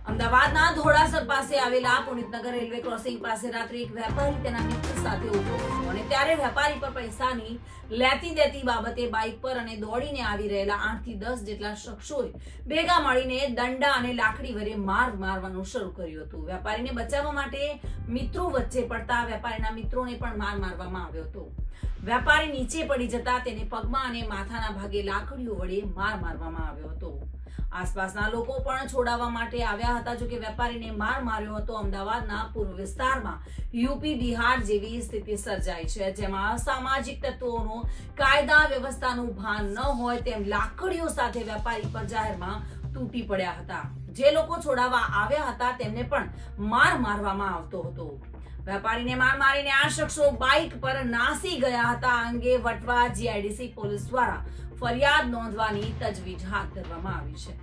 અમદાવાદના ધોળાસર પાસે આવેલા પુનિતનગર રેલવે ક્રોસિંગ પાસે રાત્રે એક વેપારી તેના મિત્ર સાથે ઉભો હતો અને ત્યારે વેપારી પર પૈસાની લેતી દેતી બાબતે બાઇક પર અને દોડીને આવી રહેલા 8 થી 10 જેટલા શખ્સોએ ભેગા મળીને દંડા અને લાકડી વડે માર મારવાનું શરૂ કર્યું હતું. વેપારીને બચાવવા માટે મિત્રો વચ્ચે પડતા વેપારીના મિત્રોને પણ માર મારવામાં આવ્યો હતો. વેપારી નીચે પડી જતા તેને પગમાં અને માથાના ભાગે લાકડીઓ વડે માર મારવામાં આવ્યો હતો. આસપાસના લોકો પણ છોડાવવા માટે આવ્યા હતા. જો કે વેપારીને માર માર્યો હતો. અમદાવાદના પૂર્વ વિસ્તારમાં યુપી બિહાર જેવી સ્થિતિ સર્જાઈ છે, જેમાં અસામાજિક તત્વોનો કાયદા વ્યવસ્થાનું ભાન ન હોય તેમ લાકડીઓ સાથે વેપારી પર જાહેરમાં તૂટી પડ્યા હતા. જે લોકો છોડાવવા આવ્યા હતા તેમને પણ માર મારવામાં આવતો હતો. વેપારીને માર મારીને આ શખ્સો બાઇક પર નાસી ગયા હતા. આ અંગે વટવા જીઆઈડીસી પોલીસ દ્વારા ફરિયાદ નોંધવાની તજવીજ હાથ ધરવામાં આવી છે.